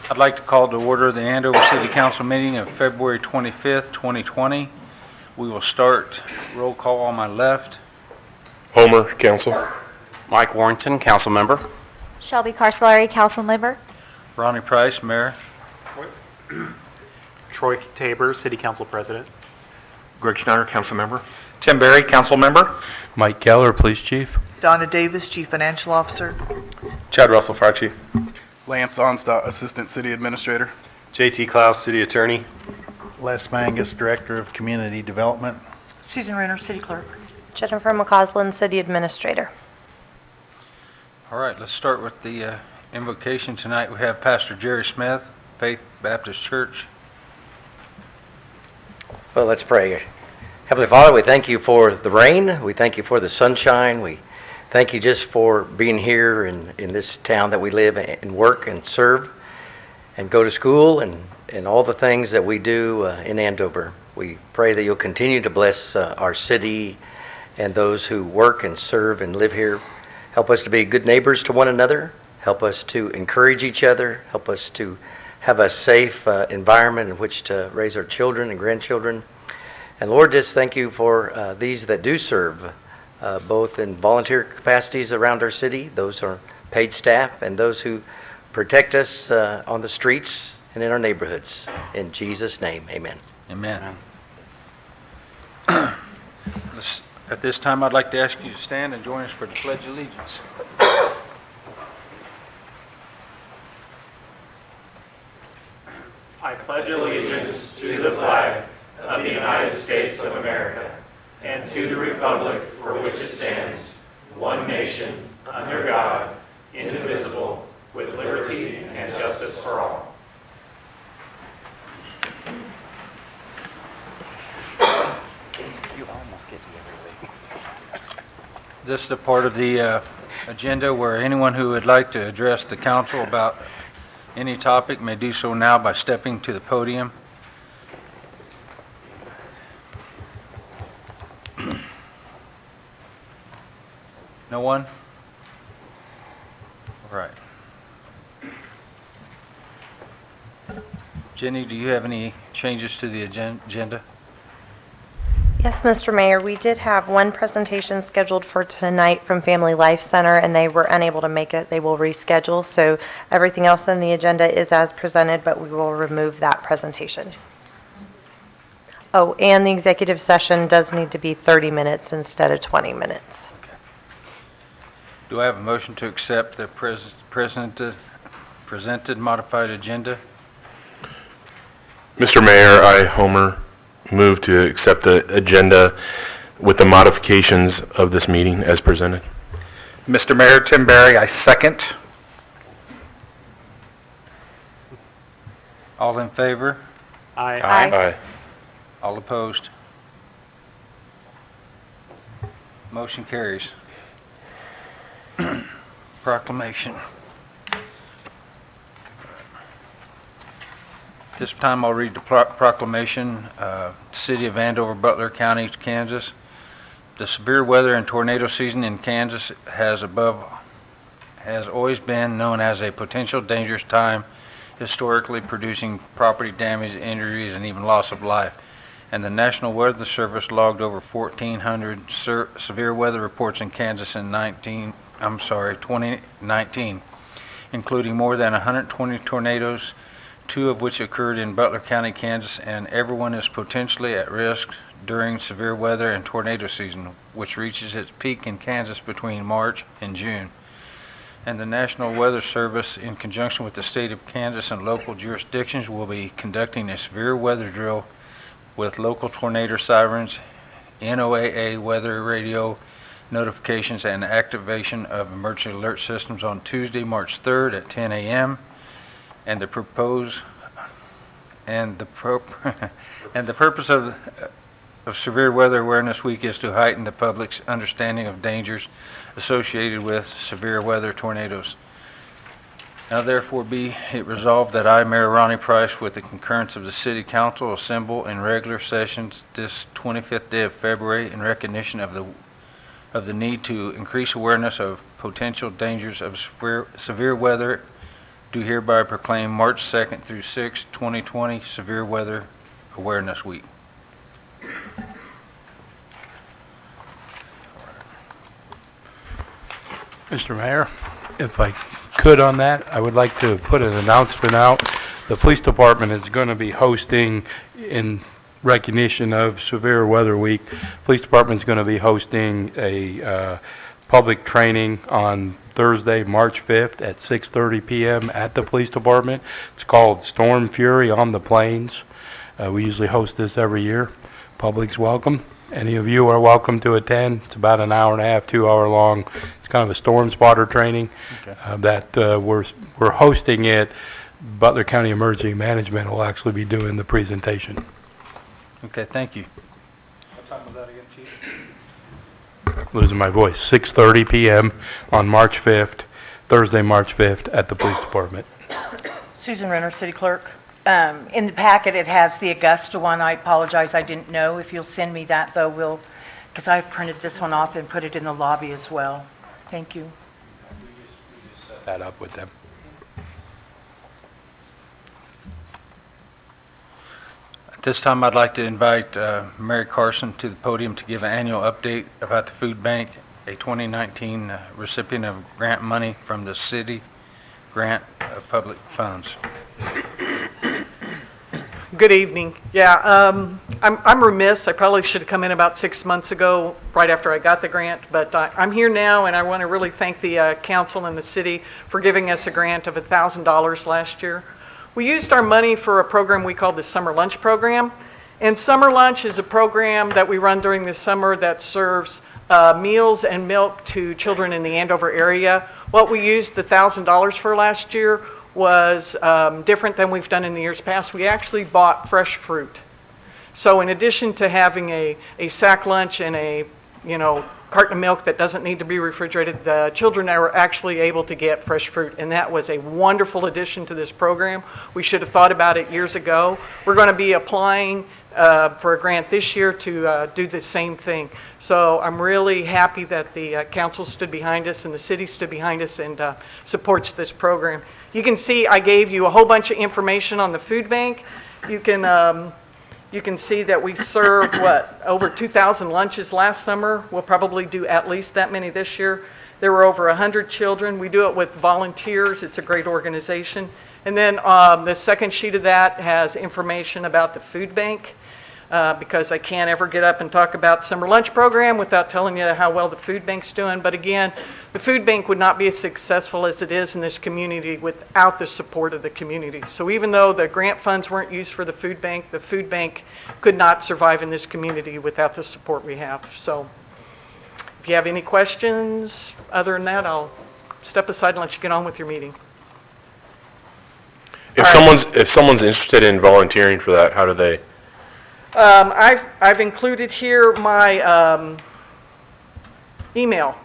I'd like to call to order the Andover City Council meeting of February 25th, 2020. We will start roll call on my left. Homer, Council. Mike Warrington, Council Member. Shelby Carcelari, Council Member. Ronnie Price, Mayor. Troy Tabor, City Council President. Greg Schneider, Council Member. Tim Berry, Council Member. Mike Keller, Police Chief. Donna Davis, Chief Financial Officer. Chad Russell, Fire Chief. Lance Onstadt, Assistant City Administrator. JT Klaus, City Attorney. Les Mangus, Director of Community Development. Susan Renner, City Clerk. Jennifer McCausland, City Administrator. All right, let's start with the invocation tonight. We have Pastor Jerry Smith, Faith Baptist Church. Well, let's pray. Heavenly Father, we thank you for the rain. We thank you for the sunshine. We thank you just for being here in this town that we live and work and serve and go to school and all the things that we do in Andover. We pray that you'll continue to bless our city and those who work and serve and live here. Help us to be good neighbors to one another. Help us to encourage each other. Help us to have a safe environment in which to raise our children and grandchildren. And Lord, just thank you for these that do serve, both in volunteer capacities around our city, those are paid staff, and those who protect us on the streets and in our neighborhoods. In Jesus' name, amen. Amen. At this time, I'd like to ask you to stand and join us for the Pledge of Allegiance. I pledge allegiance to the flag of the United States of America and to the republic for which it stands, one nation, under God, indivisible, with liberty and justice for all. You almost get to everything. This is the part of the agenda where anyone who would like to address the council about any topic may do so now by stepping to the podium. No one? All right. Jenny, do you have any changes to the agenda? Yes, Mr. Mayor, we did have one presentation scheduled for tonight from Family Life Center, and they were unable to make it. They will reschedule, so everything else on the agenda is as presented, but we will remove that presentation. Oh, and the executive session does need to be 30 minutes instead of 20 minutes. Okay. Do I have a motion to accept the presented modified agenda? Mr. Mayor, I, Homer, move to accept the agenda with the modifications of this meeting as presented. Mr. Mayor, Tim Berry, I second. All in favor? Aye. Aye. All opposed? Motion carries. Proclamation. This time I'll read the proclamation. City of Andover, Butler County, Kansas. The severe weather and tornado season in Kansas has always been known as a potential dangerous time, historically producing property damage, injuries, and even loss of life. And the National Weather Service logged over 1,400 severe weather reports in Kansas in 2019, including more than 120 tornadoes, 2 of which occurred in Butler County, Kansas, and everyone is potentially at risk during severe weather and tornado season, which reaches its peak in Kansas between March and June. And the National Weather Service, in conjunction with the state of Kansas and local jurisdictions, will be conducting a severe weather drill with local tornado sirens, NOAA weather radio notifications, and activation of emergency alert systems on Tuesday, March 3rd at 10 a.m. And the purpose of Severe Weather Awareness Week is to heighten the public's understanding of dangers associated with severe weather tornadoes. Now therefore be it resolved that I, Mayor Ronnie Price, with the concurrence of the City Council, assemble in regular sessions this 25th day of February in recognition of the of the need to increase awareness of potential dangers of severe weather, do hereby proclaim March 2nd through 6th, 2020 Severe Weather Awareness Week. Mr. Mayor, if I could on that, I would like to put an announcement out. The police department is going to be hosting, in recognition of Severe Weather Week, police department is going to be hosting a public training on Thursday, March 5th at 6:30 p.m. at the police department. It's called Storm Fury on the Plains. We usually host this every year. Public's welcome. Any of you are welcome to attend. It's about an hour and a half, 2 hour long. It's kind of a storm spotter training that we're hosting it. Butler County Emergency Management will actually be doing the presentation. Okay, thank you. What time was that again, Chief? Losing my voice. 6:30 p.m. on March 5th, Thursday, March 5th at the police department. Susan Renner, City Clerk. In the packet, it has the Augusta one. I apologize, I didn't know. If you'll send me that, though, because I've printed this one off and put it in the lobby as well. Thank you. Set that up with them. At this time, I'd like to invite Mary Carson to the podium to give an annual update about the food bank, a 2019 recipient of grant money from the city grant of public funds. Good evening. Yeah, I'm remiss. I probably should have come in about 6 months ago, right after I got the grant, but I'm here now, and I want to really thank the council and the city for giving us a grant of $1,000 last year. We used our money for a program we called the Summer Lunch Program, and Summer Lunch is a program that we run during the summer that serves meals and milk to children in the Andover area. What we used the $1,000 for last year was different than we've done in the years past. We actually bought fresh fruit. So in addition to having a sack lunch and a carton of milk that doesn't need to be refrigerated, the children are actually able to get fresh fruit, and that was a wonderful addition to this program. We should have thought about it years ago. We're going to be applying for a grant this year to do the same thing. So I'm really happy that the council stood behind us and the city stood behind us and supports this program. You can see I gave you a whole bunch of information on the food bank. You can see that we served, over 2,000 lunches last summer. We'll probably do at least that many this year. There were over 100 children. We do it with volunteers. It's a great organization. And then the second sheet of that has information about the food bank, because I can't ever get up and talk about summer lunch program without telling you how well the food bank's doing. But again, the food bank would not be as successful as it is in this community without the support of the community. So even though the grant funds weren't used for the food bank could not survive in this community without the support we have. So if you have any questions, other than that, I'll step aside and let you get on with your meeting. If someone's interested in volunteering for that, how do they? I've included here my email.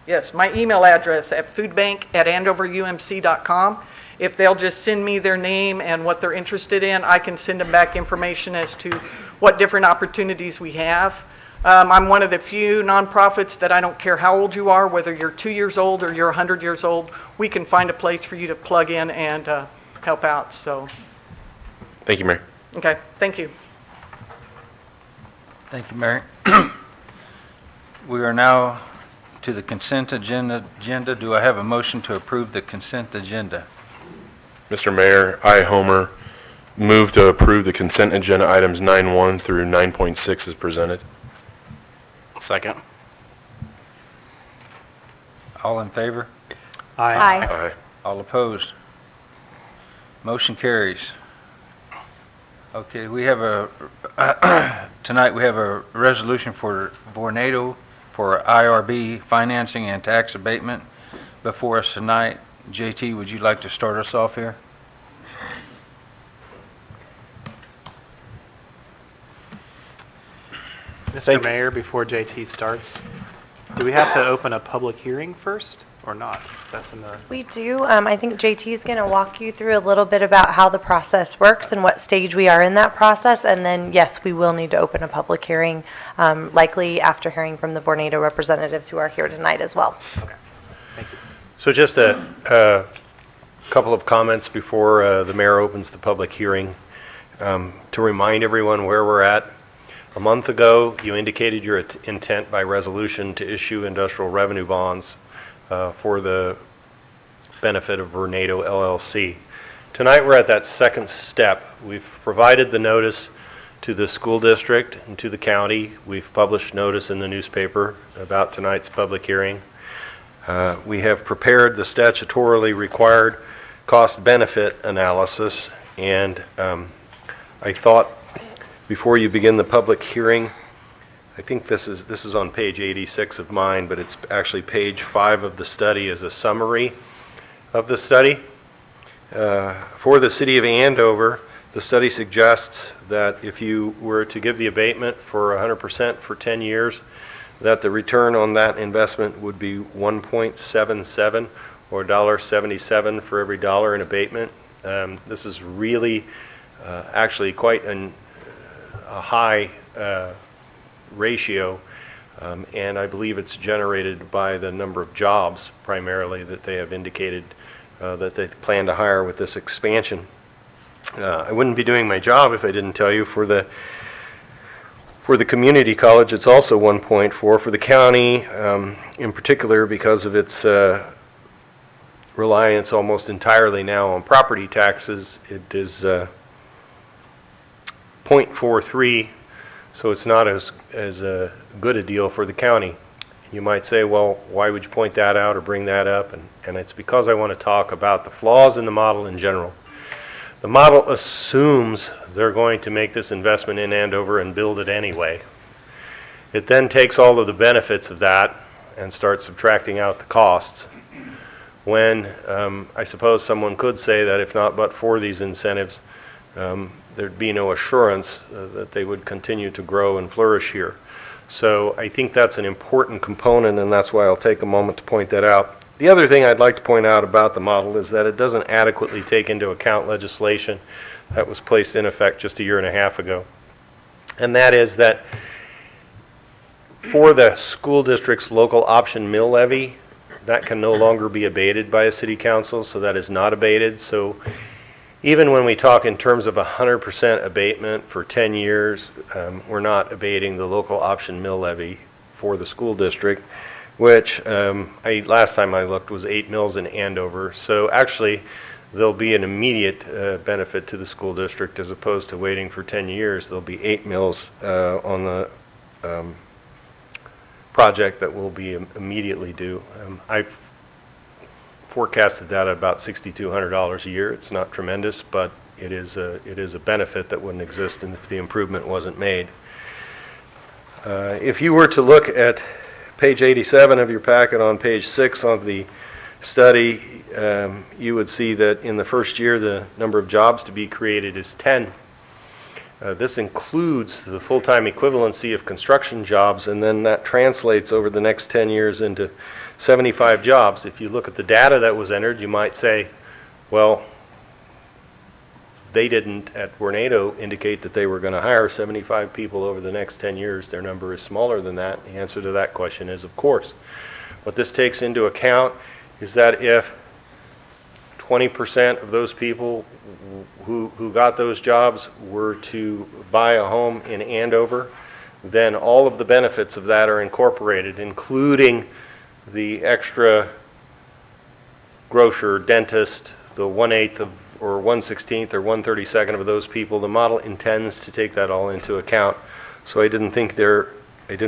Yes, my email address at foodbank@andoverumc.com. If they'll just send me their name and what they're interested in, I can send them back information as to what different opportunities we have. I'm one of the few nonprofits that I don't care how old you are, whether you're 2 years old or you're 100 years old, we can find a place for you to plug in and help out. So, Thank you, Mary. okay, thank you. Thank you, Mary. We are now to the consent agenda. Do I have a motion to approve the consent agenda? Mr. Mayor, I, Homer, move to approve the consent agenda items 9.1 through 9.6 as presented. Second. All in favor? Aye. Aye. All opposed? Motion carries. Okay, we have tonight we have a resolution for Vornado for IRB financing and tax abatement before us tonight. JT, would you like to start us off here? Mr. Mayor, before JT starts, do we have to open a public hearing first? or not? That's in the, We do. I think JT is going to walk you through a little bit about how the process works and what stage we are in that process. And then, yes, we will need to open a public hearing, likely after hearing from the Vornado representatives who are here tonight as well. okay. Thank you. So just a couple of comments before the mayor opens the public hearing. To remind everyone where we're at. A month ago, you indicated your intent by resolution to issue industrial revenue bonds for the benefit of Vornado LLC. Tonight, we're at that second step. We've provided the notice to the school district and to the county. We've published notice in the newspaper about tonight's public hearing. We have prepared the statutorily required cost-benefit analysis, and I thought before you begin the public hearing, I think this is on page 86 of mine, but it's actually page 5 of the study as a summary of the study. For the city of Andover, the study suggests that if you were to give the abatement for 100% for 10 years, that the return on that investment would be 1.77 or $1.77 for every dollar in abatement. This is really actually quite a high ratio, and I believe it's generated by the number of jobs primarily that they have indicated that they plan to hire with this expansion. I wouldn't be doing my job if I didn't tell you for the community college it's also 1.4. For the county in particular, because of its reliance almost entirely now on property taxes, it is 0.43, so it's not as good a deal for the county. You might say, well, why would you point that out or bring that up? And it's because I want to talk about the flaws in the model in general. The model assumes they're going to make this investment in Andover and build it anyway. It then takes all of the benefits of that and starts subtracting out the costs. When I suppose someone could say that if not but for these incentives, there'd be no assurance that they would continue to grow and flourish here. So I think that's an important component, and that's why I'll take a moment to point that out. The other thing I'd like to point out about the model is that it doesn't adequately take into account legislation that was placed in effect just a year and a half ago. And that is that for the school district's local option mill levy, that can no longer be abated by a city council, so that is not abated. So even when we talk in terms of 100% abatement for 10 years, we're not abating the local option mill levy for the school district, which last time I looked was 8 mills in Andover. So actually, there'll be an immediate benefit to the school district as opposed to waiting for 10 years. There'll be 8 mills on the project that will be immediately due. I've forecasted that at about $6,200 a year. It's not tremendous, but it is a benefit that wouldn't exist if the improvement wasn't made. If you were to look at page 87 of your packet on page 6 of the study, you would see that in the first year the number of jobs to be created is 10. This includes the full-time equivalency of construction jobs, and then that translates over the next 10 years into 75 jobs. If you look at the data that was entered, you might say, well, they didn't at Vornado indicate that they were going to hire 75 people over the next 10 years. Their number is smaller than that. The answer to that question is, of course. What this takes into account is that if 20% of those people who got those jobs were to buy a home in Andover, then all of the benefits of that are incorporated, including the extra grocer, dentist, the 1/8 of, or 1/16 or 1/32 of those people. The model intends to take that all into account. So I didn't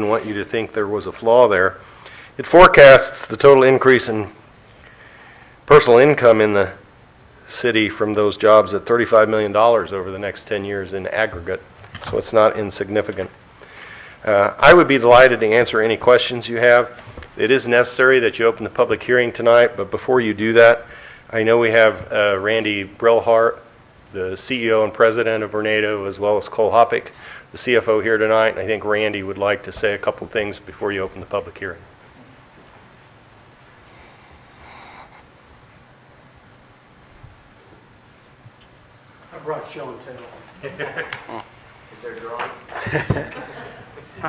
want you to think there was a flaw there. It forecasts the total increase in personal income in the city from those jobs at $35 million over the next 10 years in aggregate. So it's not insignificant. I would be delighted to answer any questions you have. It is necessary that you open the public hearing tonight, but before you do that, I know we have Randy Brillhart, the CEO and president of Vornado, as well as Cole Hoppick, the CFO, here tonight, and I think Randy would like to say a couple things before you open the public hearing. brought show and tell.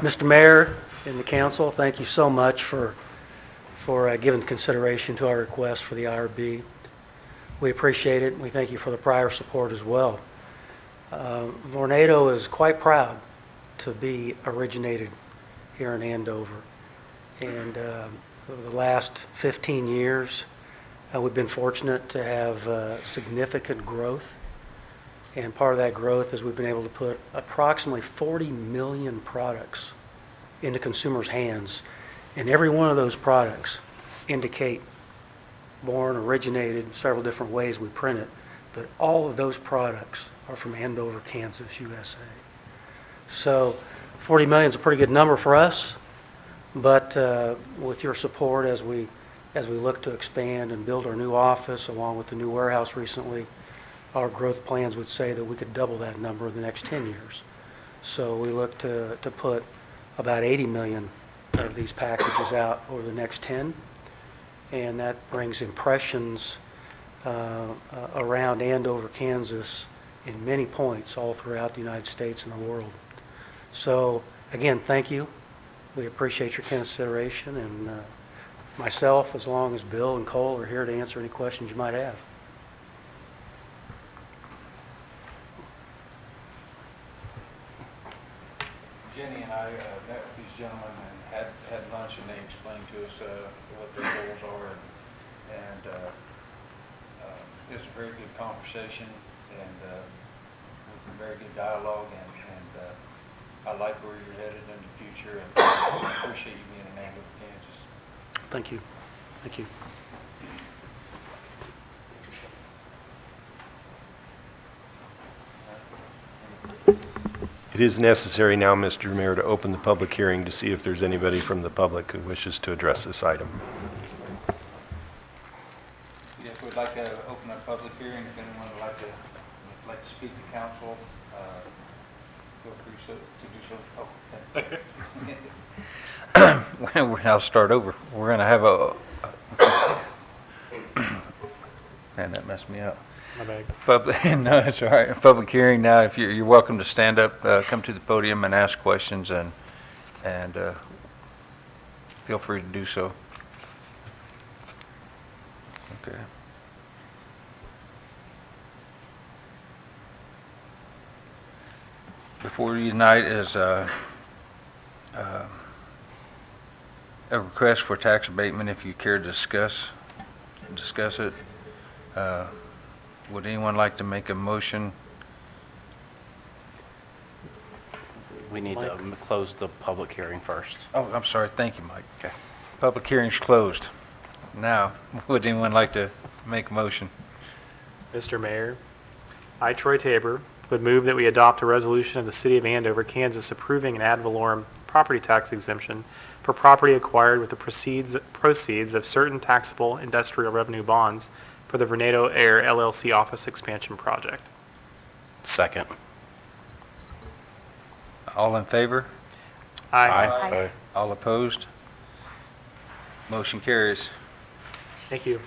Mr. Mayor and the council, thank you so much for giving consideration to our request for the IRB. We appreciate it. We thank you for the prior support as well. Vornado is quite proud to be originated here in Andover. And over the last 15 years, we've been fortunate to have significant growth. And part of that growth is we've been able to put approximately 40 million products into consumers' hands. And every one of those products indicate born, originated, several different ways we print it. But all of those products are from Andover, Kansas, USA. So 40 million is a pretty good number for us. But with your support as we look to expand and build our new office along with the new warehouse recently, our growth plans would say that we could double that number in the next 10 years. So we look to put about 80 million of these packages out over the next 10. And that brings impressions around Andover, Kansas in many points all throughout the United States and the world. So again, thank you. We appreciate your consideration, and myself, as long as Bill and Cole are here to answer any questions you might have. Jenny and I met with these gentlemen and had lunch, and they explained to us what their goals are, and it was a very good conversation, and very good dialogue, and I like where you're headed in the future, and I appreciate you being in Andover, Kansas. Thank you. Thank you. It is necessary now, Mr. Mayor, to open the public hearing to see if there's anybody from the public who wishes to address this item. Yes, we'd like to open a public hearing. If anyone would like to speak to council, feel free to do so. Oh, okay. I'll start over. We're going to have a... Man, that messed me up. My bad. No, it's all right. Public hearing now. If you're welcome to stand up, come to the podium and ask questions, and feel free to do so. Okay. Before you tonight is a request for tax abatement. If you care to discuss it. Would anyone like to make a motion? We need to close the public hearing first. Oh, I'm sorry. Thank you, Mike. Okay. Public hearing's closed. Now, would anyone like to make a motion? Mr. Mayor, I, Troy Tabor, would move that we adopt a resolution of the City of Andover, Kansas, approving an ad valorem property tax exemption for property acquired with the proceeds of certain taxable industrial revenue bonds for the Vornado Air LLC office expansion project. Second. All in favor? Aye. Aye. All opposed? Motion carries. Thank you.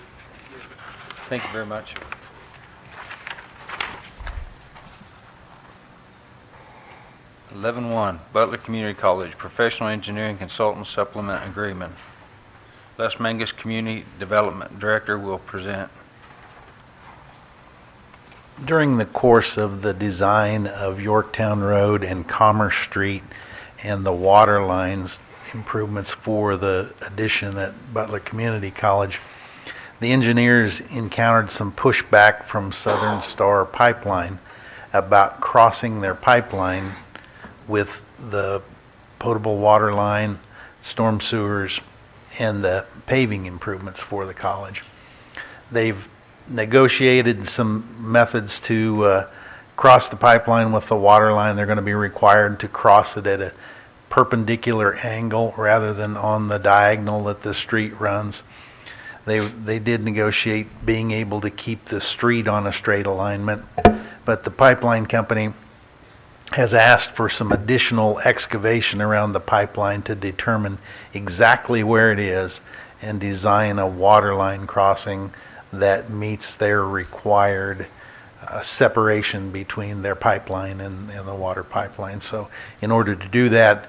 Thank you very much. (11-1) Butler Community College Professional Engineering Consultant Supplement Agreement. Les Mangus Community Development Director will present. During the course of the design of Yorktown Road and Commerce Street and the water lines improvements for the addition at Butler Community College, the engineers encountered some pushback from Southern Star Pipeline about crossing their pipeline with the potable water line, storm sewers, and the paving improvements for the college. They've negotiated some methods to cross the pipeline with the water line. They're going to be required to cross it at a perpendicular angle rather than on the diagonal that the street runs. They did negotiate being able to keep the street on a straight alignment, but the pipeline company has asked for some additional excavation around the pipeline to determine exactly where it is and design a water line crossing that meets their required separation between their pipeline and the water pipeline. So in order to do that,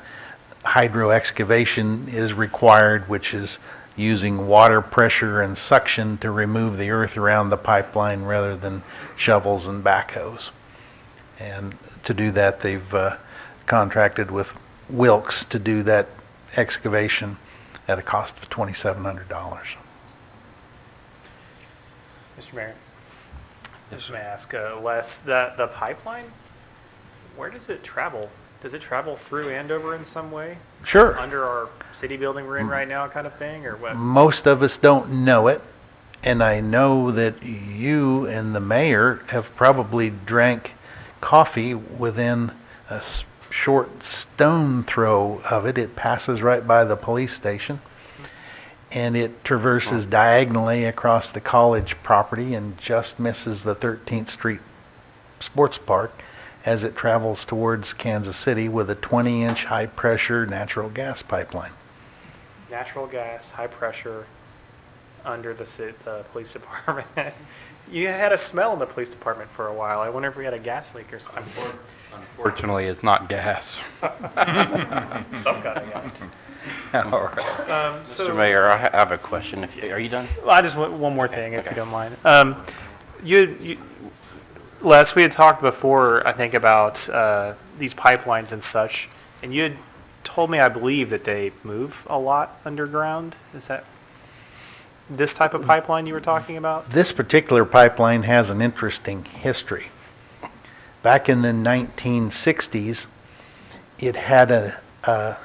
hydro excavation is required, which is using water pressure and suction to remove the earth around the pipeline rather than shovels and backhoes. And to do that, they've contracted with Wilkes to do that excavation at a cost of $2,700. Mr. Mayor? Just may I ask, Wes, the pipeline, where does it travel? Does it travel through Andover in some way? Sure. Under our city building we're in right now kind of thing, or what? Most of us don't know it, and I know that you and the mayor have probably drank coffee within a short stone throw of it. It passes right by the police station, and it traverses diagonally across the college property and just misses the 13th Street Sports Park as it travels towards Kansas City with a 20-inch high-pressure natural gas pipeline. Natural gas, high pressure, under the police department. You had a smell in the police department for a while. I wonder if we had a gas leak or something. Unfortunately, it's not gas. Some kind of gas. All right. Mr. Mayor, I have a question. Are you done? Well, I just want one more thing, if you don't mind. Les, we had talked before, I think, about these pipelines and such, and you had told me, I believe, that they move a lot underground. Is that this type of pipeline you were talking about? This particular pipeline has an interesting history. Back in the 1960s, it had a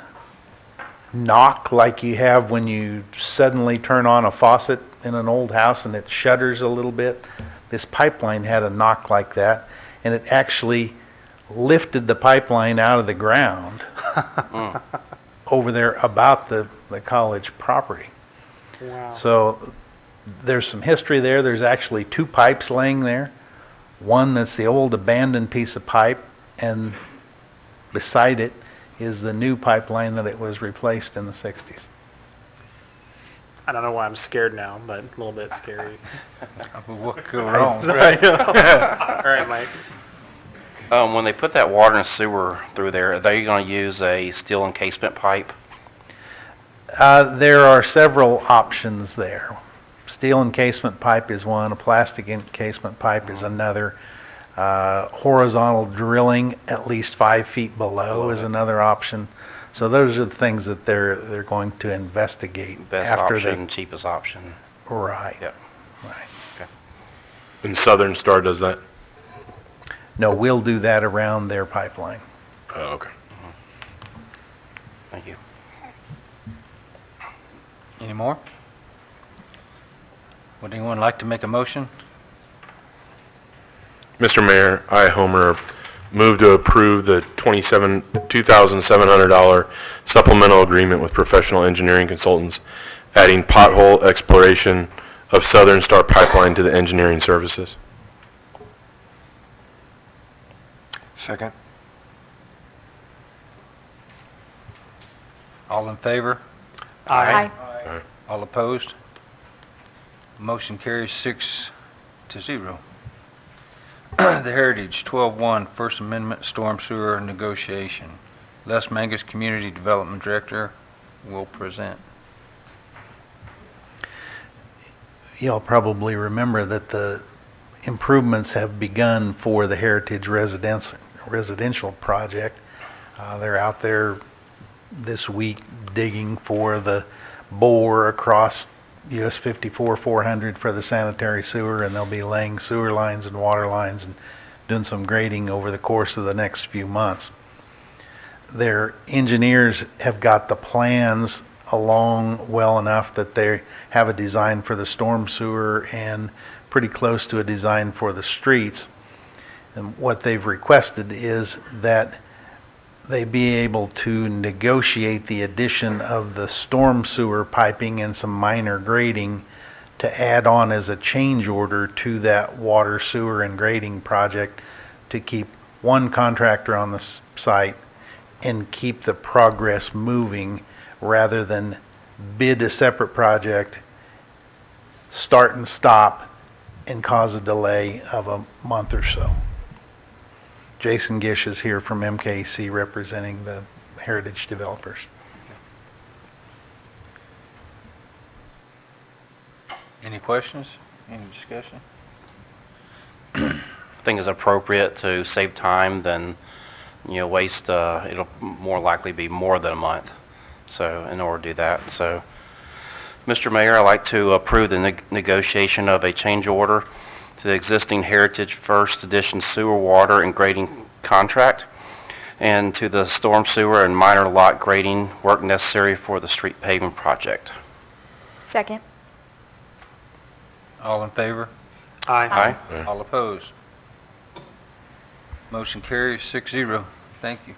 knock like you have when you suddenly turn on a faucet in an old house and it shudders a little bit. This pipeline had a knock like that, and it actually lifted the pipeline out of the ground over there about the college property. Wow. So there's some history there. There's actually two pipes laying there. One that's the old abandoned piece of pipe, and beside it is the new pipeline that it was replaced in the 60s. I don't know why I'm scared now, but a little bit scary. What could go wrong? All right, Mike. When they put that water and sewer through there, are they going to use a steel encasement pipe? There are several options there. Steel encasement pipe is one, a plastic encasement pipe is another. Horizontal drilling at least 5 feet below is another option. So those are the things that they're going to investigate Best after option, cheapest option. Right. Yep. Right. Okay. And Southern Star does that? No, we'll do that around their pipeline. Oh, okay. Thank you. Any more? Would anyone like to make a motion? Mr. Mayor, I, Homer, move to approve the $2,700 supplemental agreement with professional engineering consultants, adding pothole exploration of Southern Star Pipeline to the engineering services. Second. All in favor? Aye. All opposed? Motion carries 6-0. The Heritage 12-1 First Amendment Storm Sewer Negotiation. Les Mangus, Community Development Director, will present. You'll probably remember that the improvements have begun for the Heritage residential project. They're out there this week digging for the bore across US 54-400 for the sanitary sewer, and they'll be laying sewer lines and water lines and doing some grading over the course of the next few months. Their engineers have got the plans along well enough that they have a design for the storm sewer and pretty close to a design for the streets. And what they've requested is that they be able to negotiate the addition of the storm sewer piping and some minor grading to add on as a change order to that water, sewer, and grading project to keep one contractor on the site and keep the progress moving rather than bid a separate project, start and stop, and cause a delay of a month or so. Jason Gish is here from MKC representing the Heritage Developers. Any questions? Any discussion? I think it's appropriate to save time than, waste, it'll more likely be more than a month. So in order to do that, so Mr. Mayor, I'd like to approve the negotiation of a change order to the existing Heritage First Edition sewer water and grading contract and to the storm sewer and minor lot grading work necessary for the street paving project. Second. All in favor? Aye. Aye. All opposed? Motion carries 6-0. Thank you.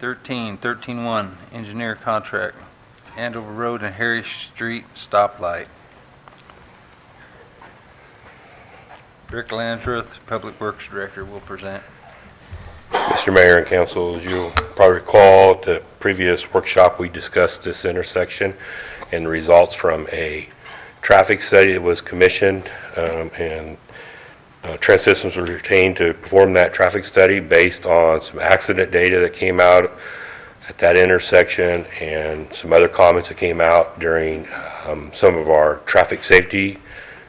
13.1, engineer contract, Andover Road and Harry Street stoplight. Rick Landreth, Public Works Director, will present. Mr. Mayor and Council, as you'll probably recall, at the previous workshop, we discussed this intersection and the results from a traffic study that was commissioned, and Trans Systems was retained to perform that traffic study based on some accident data that came out at that intersection and some other comments that came out during some of our traffic safety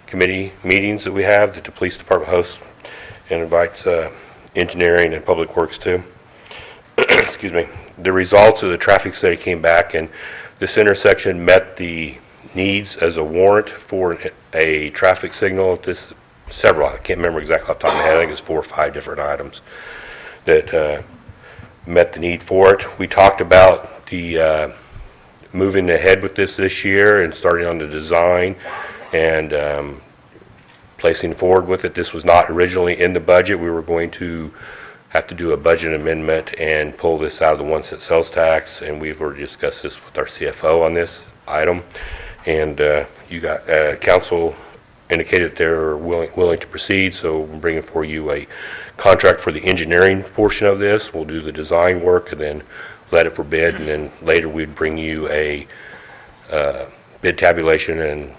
committee meetings that we have that the police department hosts and invites engineering and public works to. Excuse me. The results of the traffic study came back, and this intersection met the needs as a warrant for a traffic signal. This several, I can't remember exactly off the top of my head, I think it's 4 or 5 different items that met the need for it. We talked about the moving ahead with this year and starting on the design and placing forward with it. This was not originally in the budget. We were going to have to do a budget amendment and pull this out of the one cent sales tax, and we've already discussed this with our CFO on this item. And you got council indicated they're willing to proceed, so we're bringing for you a contract for the engineering portion of this. We'll do the design work and then let it for bid, and then later we'd bring you a bid tabulation and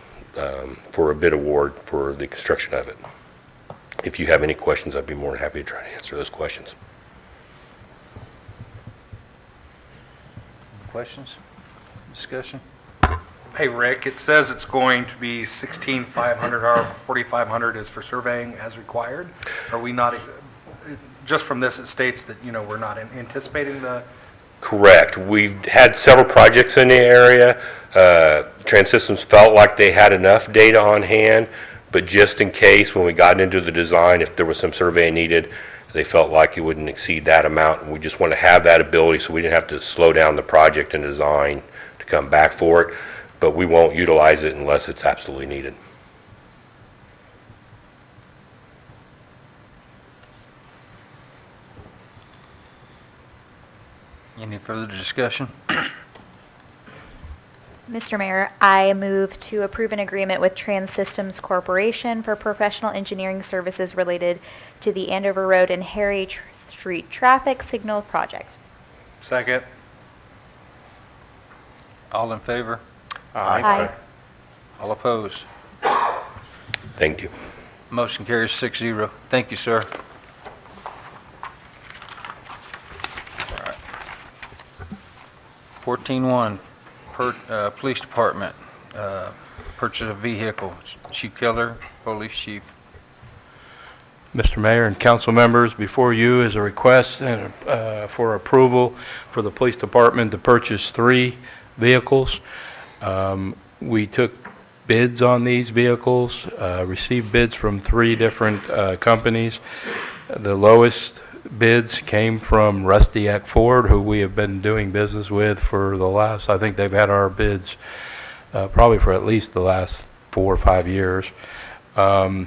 for a bid award for the construction of it. If you have any questions, I'd be more than happy to try to answer those questions. Questions? Discussion? Hey, Rick, it says it's going to be $16,500, or $4,500 is for surveying as required. Are we not, just from this, it states that, we're not anticipating the... Correct. We've had several projects in the area. Trans Systems felt like they had enough data on hand, but just in case when we got into the design, if there was some survey needed, they felt like it wouldn't exceed that amount, and we just want to have that ability so we didn't have to slow down the project and design to come back for it. But we won't utilize it unless it's absolutely needed. Any further discussion? Mr. Mayor, I move to approve an agreement with Trans Systems Corporation for professional engineering services related to the Andover Road and Harry Street traffic signal project. Second. All in favor? Aye. All opposed? Thank you. Motion carries 6-0. Thank you, sir. All right. 14.1, Police Department, purchase of vehicle. Chief Keller, Police Chief. Mr. Mayor and council members, before you is a request for approval for the police department to purchase 3 vehicles. We took bids on these vehicles, received bids from 3 different companies. The lowest bids came from Rusty Eck Ford, who we have been doing business with for the last, I think they've had our bids probably for at least the last 4 or 5 years. The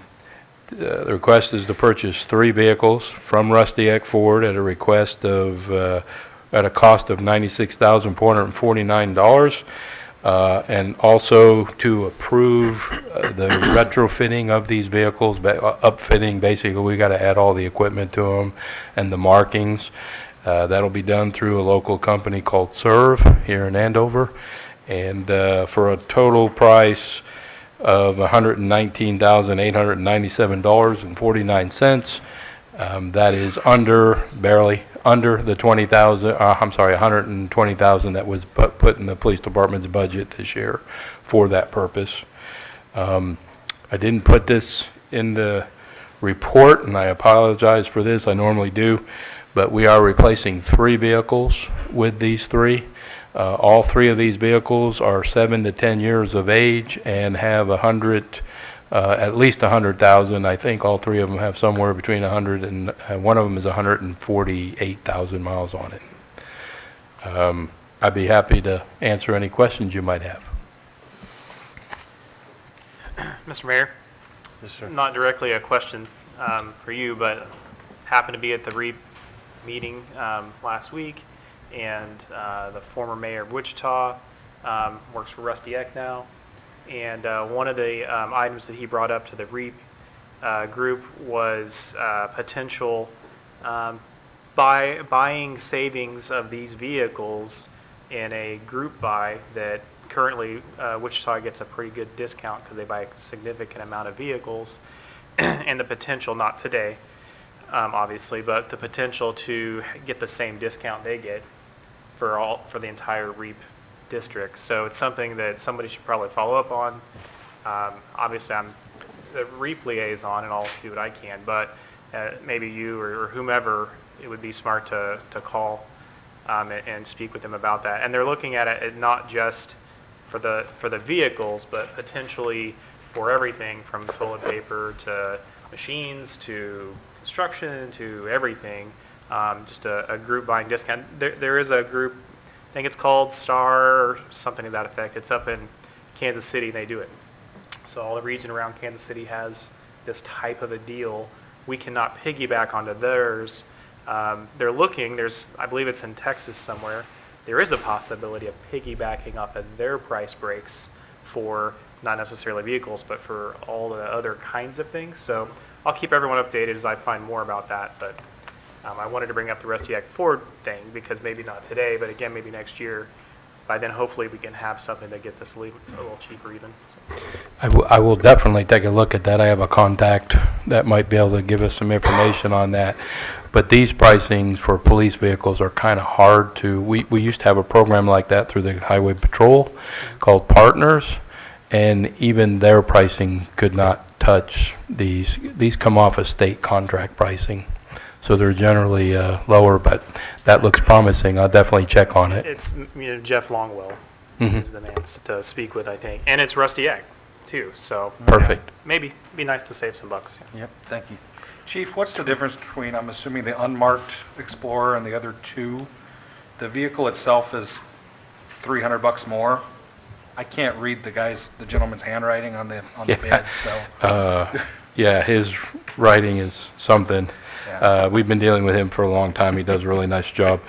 request is to purchase 3 vehicles from Rusty Eck Ford at a request of at a cost of $96,449. And also to approve the retrofitting of these vehicles, upfitting, basically we got to add all the equipment to them and the markings. That'll be done through a local company called Serve here in Andover. And for a total price of $119,897.49. That is barely under the 120,000 that was put in the police department's budget this year for that purpose. I didn't put this in the report, and I apologize for this. I normally do, but we are replacing 3 vehicles with these 3. All 3 of these vehicles are 7 to 10 years of age and have at least 100,000. I think all 3 of them have somewhere between 100 and one of them is 148,000 miles on it. I'd be happy to answer any questions you might have. Mr. Mayor? Yes, sir. Not directly a question for you, but happened to be at the REAP meeting last week, and the former mayor of Wichita works for Rusty Eck now. And one of the items that he brought up to the REAP group was potential buying savings of these vehicles in a group buy that currently Wichita gets a pretty good discount because they buy a significant amount of vehicles, and the potential, not today, obviously, but the potential to get the same discount they get for the entire REAP district. So it's something that somebody should probably follow up on. Obviously, I'm the REAP liaison, and I'll do what I can, but maybe you or whomever, it would be smart to call and speak with them about that. And they're looking at it not just for the vehicles, but potentially for everything from toilet paper to machines to construction to everything. Just a group buying discount. There is a group, I think it's called Star or something to that effect. It's up in Kansas City, and they do it. So all the region around Kansas City has this type of a deal. We cannot piggyback onto theirs. They're looking, I believe it's in Texas somewhere, there is a possibility of piggybacking off of their price breaks for not necessarily vehicles, but for all the other kinds of things. So I'll keep everyone updated as I find more about that. But I wanted to bring up the Rusty Act Ford thing because maybe not today, but again, maybe next year. By then, hopefully, we can have something to get this a little cheaper even. So. I will definitely take a look at that. I have a contact that might be able to give us some information on that. But these pricings for police vehicles are kind of hard to, we used to have a program like that through the Highway Patrol called Partners, and even their pricing could not touch these. These come off of state contract pricing. So they're generally lower, but that looks promising. I'll definitely check on it. It's Jeff Longwell is the man to speak with, I think. And it's Rusty Egg, too. So perfect. Maybe it'd be nice to save some bucks. Yep, thank you. Chief, what's the difference between, I'm assuming, the unmarked Explorer and the other 2? The vehicle itself is $300 more. I can't read the gentleman's handwriting on the bid, so. Yeah, his writing is something. Yeah. We've been dealing with him for a long time. He does a really nice job.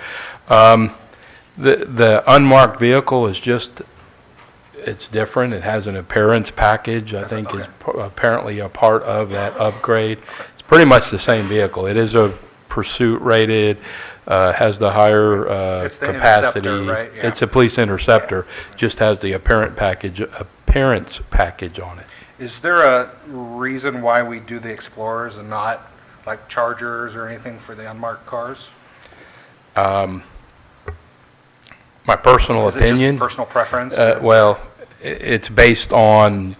The unmarked vehicle is just, it's different. It has an appearance package, I think is apparently a part of that upgrade. It's pretty much the same vehicle. It is a Pursuit rated, has the higher It's the capacity. Interceptor, right? Yeah. It's a police interceptor, just has the appearance package on it. Is there a reason why we do the Explorers and not like Chargers or anything for the unmarked cars? My personal Is it just opinion. personal preference? Well, it's based on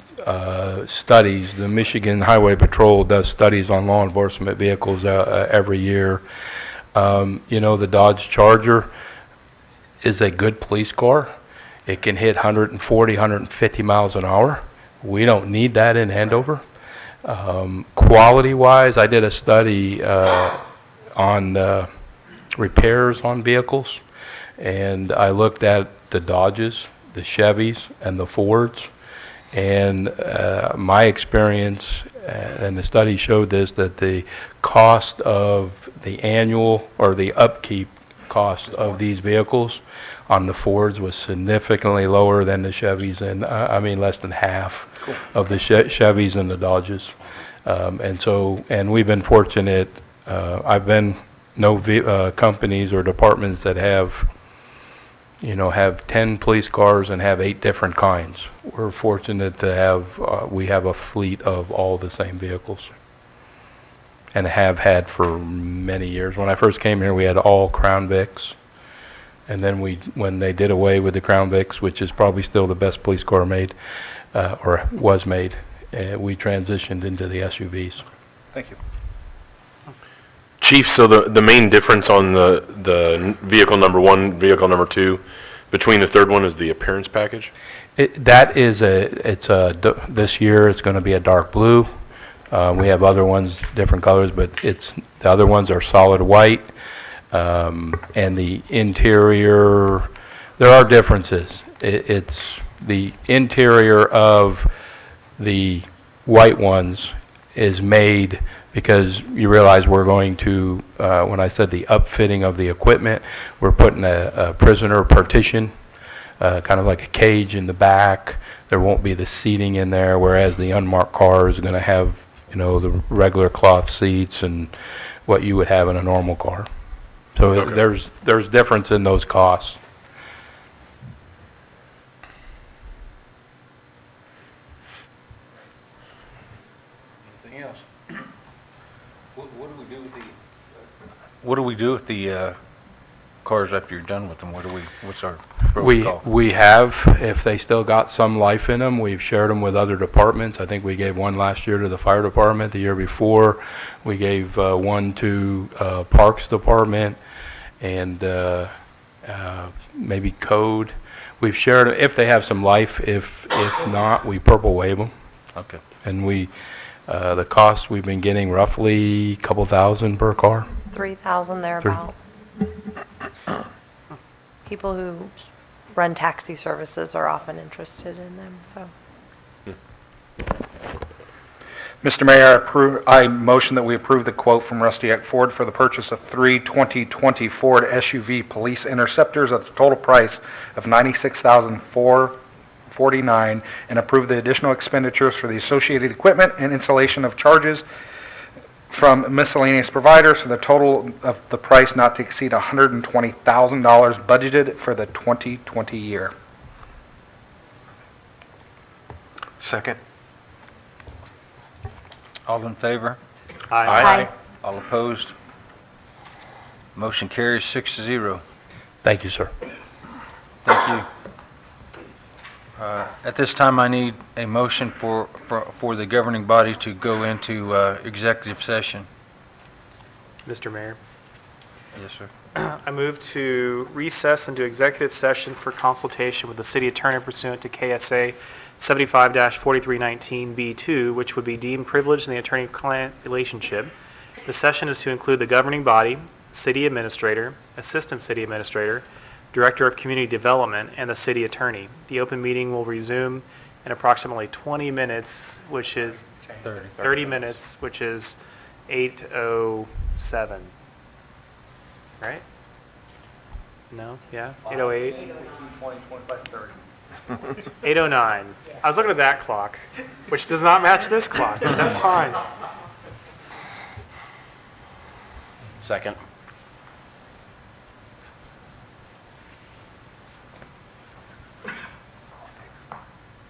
studies. The Michigan Highway Patrol does studies on law enforcement vehicles every year. The Dodge Charger is a good police car. It can hit 140, 150 miles an hour. We don't need that in Andover. Quality-wise, I did a study on repairs on vehicles, and I looked at the Dodges, the Chevys, and the Fords, and my experience, and the study showed this, that the cost of the annual or the upkeep cost of these vehicles on the Fords was significantly lower than the Chevys, and less than half of the Chevys and the Dodges. And we've been fortunate. I've been companies or departments that have 10 police cars and have 8 different kinds. we're fortunate to have, we have a fleet of all the same vehicles and have had for many years. When I first came here, we had all Crown Vics. And then when they did away with the Crown Vics, which is probably still the best police car made, or was made, we transitioned into the SUVs. Thank you. Chief, so the main difference on the vehicle number one, vehicle number two, between the third one is the appearance package? This year it's going to be a dark blue. We have other ones, different colors, but the other ones are solid white. And the interior, there are differences. It's the interior of the white ones is made because you realize we're going to, when I said the upfitting of the equipment, we're putting a prisoner partition, kind of like a cage in the back. There won't be the seating in there, whereas the unmarked car is going to have, the regular cloth seats and what you would have in a normal car. So Okay. there's difference in those costs. Anything else? What do we do with the cars after you're done with them? What's our protocol? We have, if they still got some life in them, we've shared them with other departments. I think we gave one last year to the fire department. The year before, we gave one to Parks Department and maybe Code. We've shared it if they have some life. If not, we purple wave them. Okay. And the cost we've been getting roughly a couple thousand per car. 3,000 thereabout. People who run taxi services are often interested in them, so. Mr. Mayor, I motion that we approve the quote from Rusty Eck Ford for the purchase of 3 2020 Ford SUV police interceptors at the total price of $96,449 and approve the additional expenditures for the associated equipment and installation of charges from miscellaneous providers for the total of the price not to exceed $120,000 budgeted for the 2020 year. Second. All in favor? Aye. All opposed? Motion carries 6-0. Thank you, sir. Thank you. At this time, I need a motion for the governing body to go into executive session. Mr. Mayor, Yes, sir. I move to recess into executive session for consultation with the city attorney pursuant to KSA 75-4319B2, which would be deemed privileged in the attorney-client relationship. The session is to include the governing body, city administrator, assistant city administrator, director of community development, and the city attorney. The open meeting will resume in approximately 20 minutes, which is 30 minutes, which is 8:07. Right? No? Yeah? 8:08? 8:09. I was looking at that clock, which does not match this clock. That's fine. Second.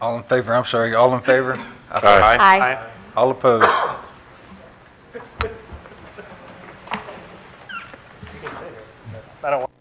All in favor? I'm sorry. All in favor? Aye. Aye. All opposed? I don't want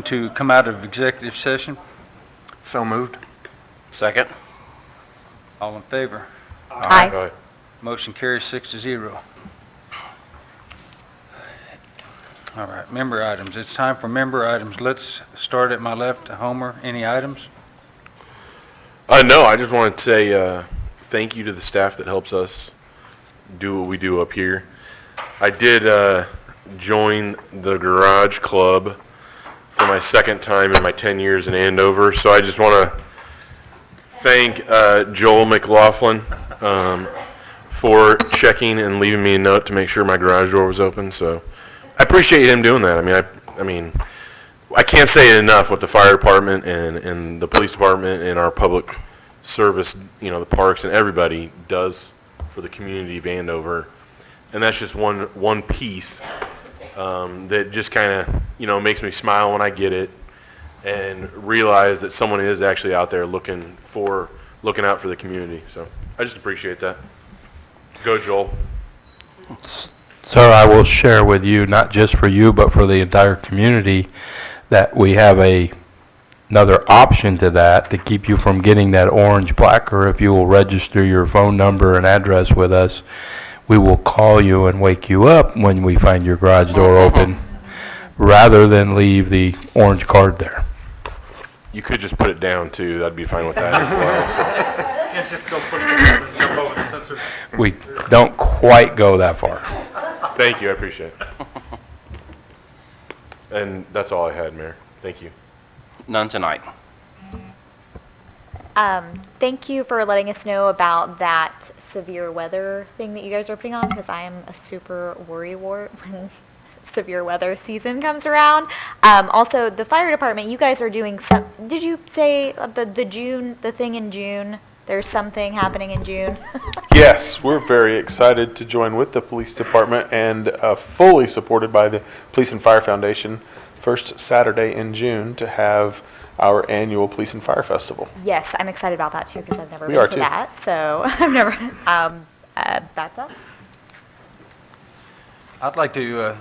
To come out of executive session. So moved. Second? All in favor? Aye. Motion carries 6-0. All right, member items. It's time for member items. Let's start at my left. Homer, any items? No, I just wanted to say thank you to the staff that helps us do what we do up here. I did join the garage club for my second time in my 10 years in Andover, so I just want to thank Joel McLaughlin for checking and leaving me a note to make sure my garage door was open. So I appreciate him doing that. I mean, I can't say it enough what the fire department and the police department and our public service, you know, the parks and everybody does for the community of Andover. And that's just one piece that just kind of, you know, makes me smile when I get it and realize that someone is actually out there looking out for the community. So I just appreciate that. Go, Joel. Sir, I will share with you, not just for you, but for the entire community, that we have another option to that to keep you from getting that orange placard. If you will register your phone number and address with us, we will call you and wake you up when we find your garage door open, rather than leave the orange card there. You could just put it down too. That'd be fine with that as well. Can't just go push it down and jump over the sensor. We don't quite go that far. Thank you. I appreciate it. And that's all I had, Mayor. Thank you. None tonight. Thank you for letting us know about that severe weather thing that you guys are putting on, because I am a super worrywart when severe weather season comes around. Also, the fire department, you guys are doing some, did you say the thing in June? There's something happening in June? Yes, we're very excited to join with the police department and fully supported by the Police and Fire Foundation, first Saturday in June, to have our annual Police and Fire Festival. Yes, I'm excited about that too, because I've never We been are to too. that. So I've never, that's all. I'd like to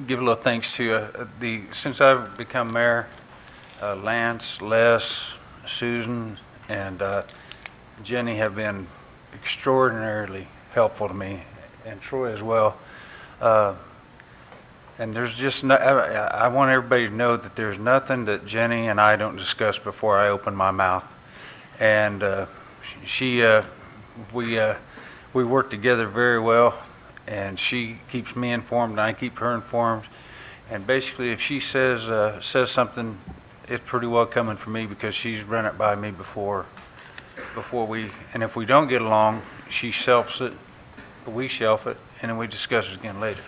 give a little thanks to since I've become mayor, Lance, Les, Susan, and Jenny have been extraordinarily helpful to me, and Troy as well. And there's just no, I want everybody to know that there's nothing that Jenny and I don't discuss before I open my mouth. And we work together very well, and she keeps me informed and I keep her informed. And basically, if she says something, it's pretty well coming from me, because she's run it by me before and if we don't get along, she shelves it, we shelf it, and then we discuss it again later.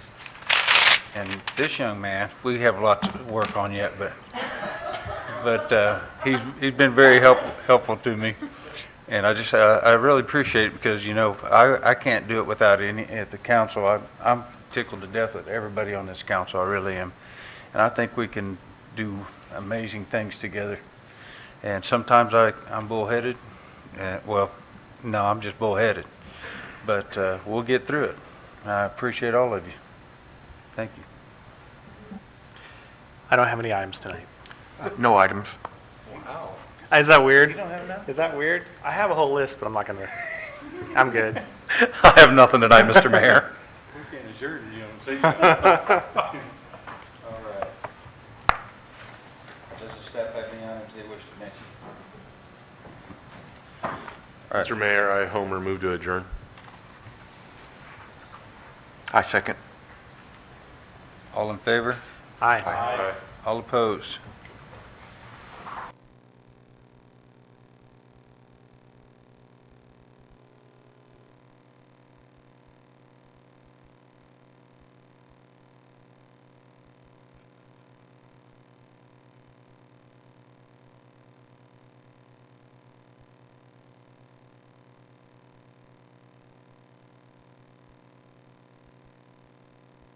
And this young man, we have a lot to work on yet, but he's been very helpful to me, and I really appreciate it, because you know I can't do it without any at the council. I'm tickled to death with everybody on this council. I really am, and I think we can do amazing things together. And sometimes I'm bullheaded. Well, no, I'm just bullheaded, but we'll get through it. I appreciate all of you. Thank you. I don't have any items tonight. No items. Wow. Is that weird? You don't have enough? Is that weird? I have a whole list, but I'm not going to. I'm good. I have nothing tonight, Mr. Mayor. All right. Does the staff have any items they wish to mention? All right. Mr. Mayor, I Homer move to adjourn. I second. All in favor? Aye. Aye. All opposed?